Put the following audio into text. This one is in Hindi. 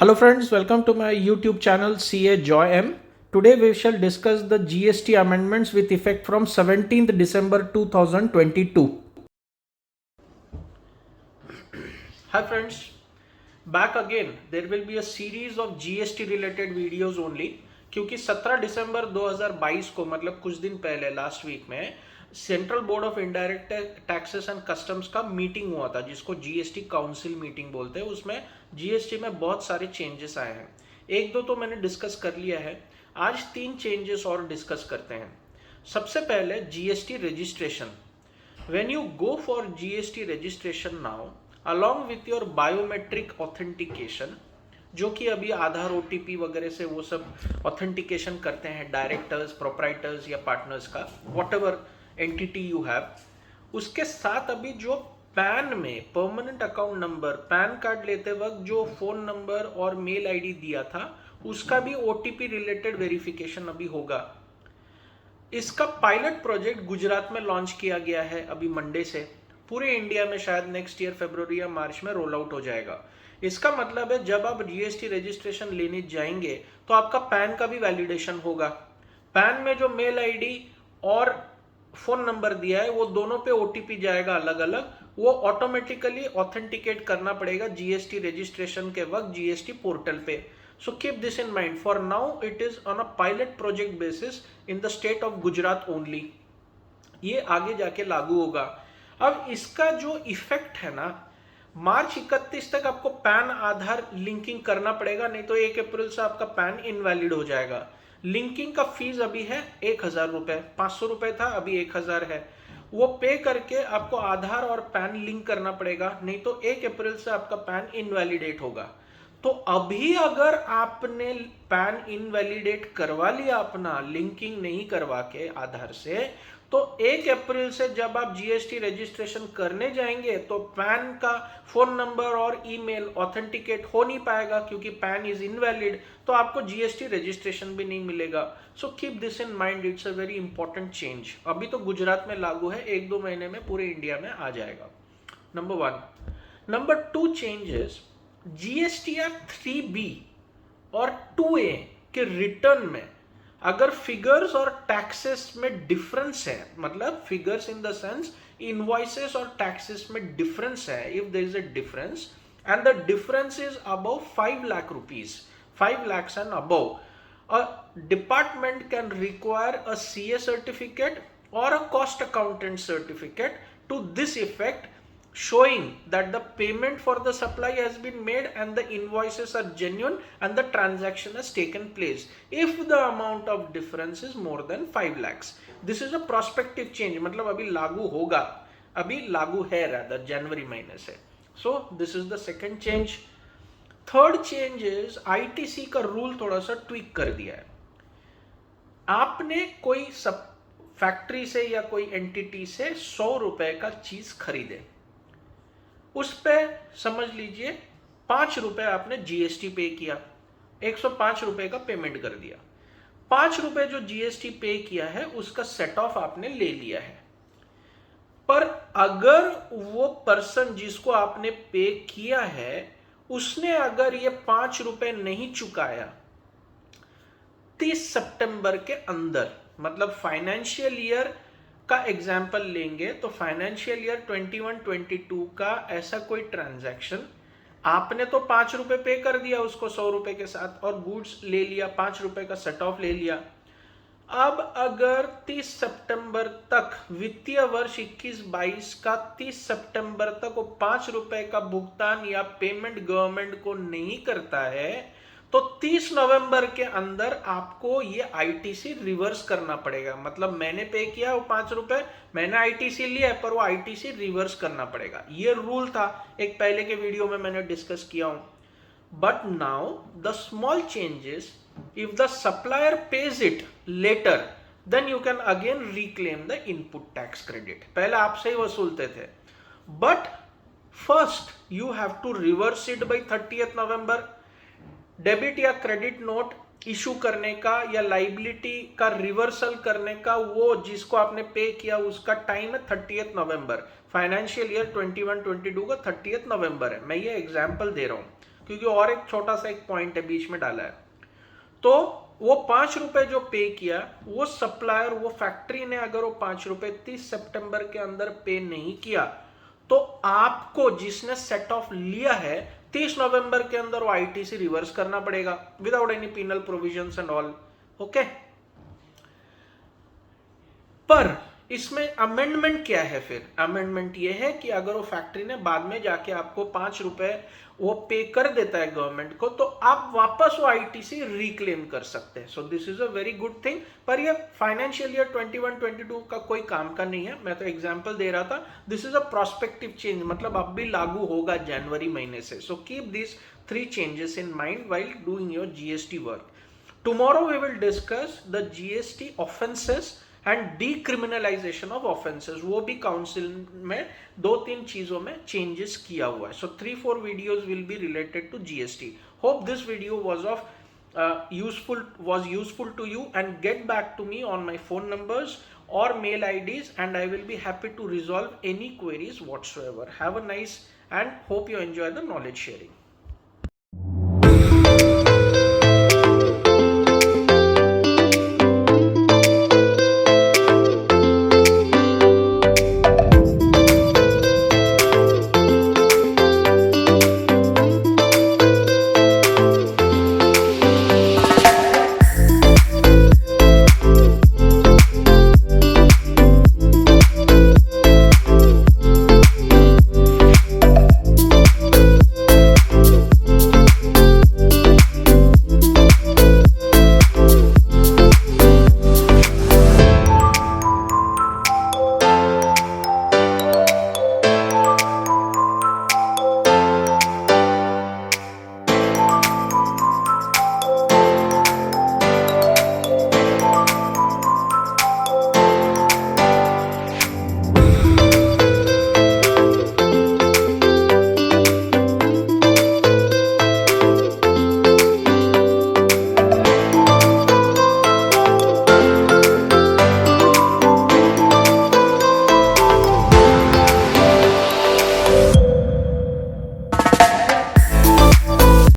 Hello friends, welcome to my YouTube channel CA Joy M. Today we shall discuss the GST amendments with effect from 17th December 2022. Hi friends, back again. There will be a series of GST related videos only क्योंकि 17 दिसंबर 2022 को मतलब कुछ दिन पहले लास्ट वीक में central board of indirect taxes and customs का मीटिंग हुआ था जिसको जीएसटी काउंसिल मीटिंग बोलते हैं। उसमें जीएसटी में बहुत सारे चेंजेस आए हैं। एक दो तो मैंने डिस्कस कर लिया है, आज 3 चेंजेस और डिस्कस करते हैं। सबसे पहले GST registration. When you go for GST registration now, along with your biometric authentication, जो कि अभी आधार ओटीपी वगैरह से वो सब ऑथेंटिकेशन करते हैं डायरेक्टर्स, प्रोप्राइटर्स या पार्टनर्स का, what ever entity you have, उसके साथ अभी जो पैन में permanent account number, pan card लेते वक्त जो फोन नंबर और मेल आईडी दिया था उसका भी ओटीपी रिलेटेड वेरिफिकेशन अभी होगा। इसका पायलट प्रोजेक्ट गुजरात में लॉन्च किया गया है अभी मंडे से। पूरे इंडिया में शायद नेक्स्ट ईयर फरवरी या मार्च में रोल आउट हो जाएगा। इसका मतलब है जब आप जीएसटी रजिस्ट्रेशन लेने जाएंगे तो आपका पैन का भी वैलिडेशन होगा। पैन में जो मेल आईडी और फोन नंबर दिया है वो दोनों पे ओटीपी जाएगा अलग अलग, वो ऑटोमेटिकली ऑथेंटिकेट करना पड़ेगा जीएसटी रजिस्ट्रेशन के वक्त जीएसटी पोर्टल पे। So keep this in mind. For now, it is on a pilot project basis in the state of Gujarat only. ये आगे जाके लागू होगा। अब इसका जो इफेक्ट है ना, मार्च 31 तक आपको पैन आधार लिंकिंग करना पड़ेगा, नहीं तो 1 अप्रैल से आपका पैन इनवैलिड हो जाएगा। लिंकिंग का फीस अभी है 1000 रुपए, 500 रुपए था, अभी 1000 है। वो पे करके आपको आधार और पैन लिंक करना पड़ेगा, नहीं तो 1 अप्रैल से आपका पैन इनवैलिडेट होगा। तो अभी अगर आपने पैन इनवैलिडेट करवा लिया अपना, लिंकिंग नहीं करवा के आधार से, तो 1 अप्रैल से जब आप जीएसटी रजिस्ट्रेशन करने जाएंगे तो पैन का फोन नंबर और ईमेल ऑथेंटिकेट हो नहीं पाएगा क्योंकि पैन इज इनवैलिड, तो आपको जीएसटी रजिस्ट्रेशन भी नहीं मिलेगा। So keep this in mind, it's a very important change. अभी तो गुजरात में लागू है, 1-2 महीने में पूरे इंडिया में आ जाएगा। Number 1। Number 2 changes, GSTR 3B और 2A के रिटर्न में अगर फिगर्स और टैक्सेस में डिफरेंस है, मतलब figures in the sense invoices और टैक्सेस में डिफरेंस है, if there is a difference and the difference is above 5 lakh rupees, 5 lakhs and above, a department can require a CA certificate or a cost accountant certificate to this effect, showing that the payment for the supply has been made and the invoices are genuine and the transaction has taken place if the amount of difference is more than 5 lakhs. This is a prospective change, मतलब अभी लागू होगा, अभी लागू है rather जनवरी महीने से। So this is the second change. Third change is ITC का रूल थोड़ा सा ट्विक कर दिया है। आपने कोई सब फैक्ट्री से या कोई एंटिटी से 100 रुपए का चीज खरीदे, उस पे समझ लीजिए 5 रुपए आपने जीएसटी पे किया, 105 रुपए का पेमेंट कर दिया। 5 रुपए जो जीएसटी पे किया है उसका सेट ऑफ आपने ले लिया है। पर अगर वो पर्सन जिसको आपने पे किया है उसने अगर ये 5 रुपए नहीं चुकाया 30 सितंबर के अंदर, मतलब फाइनेंशियल ईयर का एग्जाम्पल लेंगे तो फाइनेंशियल ईयर 21-22 का ऐसा कोई ट्रांजैक्शन, आपने तो 5 रुपए पे कर दिया उसको 100 रुपए के साथ और गुड्स ले लिया, 5 रुपए का सेट ऑफ ले लिया। अब अगर 30 सितंबर तक, वित्तीय वर्ष 21-22 का 30 सितंबर तक वो 5 रुपए का भुगतान या पेमेंट गवर्नमेंट को नहीं करता है तो 30 नवंबर के अंदर आपको ये आईटीसी रिवर्स करना पड़ेगा। मतलब मैंने पे किया वो 5 रुपए, मैंने आईटीसी लिया पर वो आईटीसी रिवर्स करना पड़ेगा। ये रूल था, एक पहले के वीडियो में मैंने डिस्कस किया हूं। But now the small changes, if the supplier pays it later then you can again reclaim the input tax credit. पहले आपसे ही वसूलते थे, but first you have to reverse it by 30th November. Debit या क्रेडिट नोट इशू करने का या लाइबिलिटी का रिवर्सल करने का वो जिसको आपने पे किया उसका टाइम है 30th नवंबर। फाइनेंशियल ईयर 21-22 का 30th नवंबर है, मैं ये एग्जाम्पल दे रहा हूं। क्योंकि और एक छोटा सा एक पॉइंट है बीच में डाला है। तो वो 5 रुपए जो पे किया, वो सप्लायर, वो फैक्ट्री ने अगर वो 5 रुपए 30 सितंबर के अंदर पे नहीं किया, तो आपको जिसने सेट ऑफ लिया है 30 नवंबर के अंदर वो आईटीसी रिवर्स करना पड़ेगा without any penal provisions and all. Okay, पर इसमें अमेंडमेंट क्या है? फिर अमेंडमेंट ये है कि अगर वो फैक्ट्री ने बाद में जाके आपको 5 रुपए वो पे कर देता है गवर्नमेंट को, तो आप वापस वो आईटीसी रिक्लेम कर सकते हैं। So this is a very good thing. पर ये फाइनेंशियल ईयर 21-22 का कोई काम का नहीं है, मैं तो एग्जांपल दे रहा था। This is a prospective change, मतलब अब भी लागू होगा जनवरी महीने से। So keep this 3 changes in mind while doing your GST work. Tomorrow we will discuss the GST offenses and decriminalisation of offences. वो भी काउंसिल में 2-3 चीजों में चेंजेस किया हुआ है। So 3-4 videos will be related to GST. Hope this video was useful to you, and get back to me on my phone numbers or mail IDs, and I will be happy to resolve any queries whatsoever. Have a nice and hope you enjoy the knowledge sharing.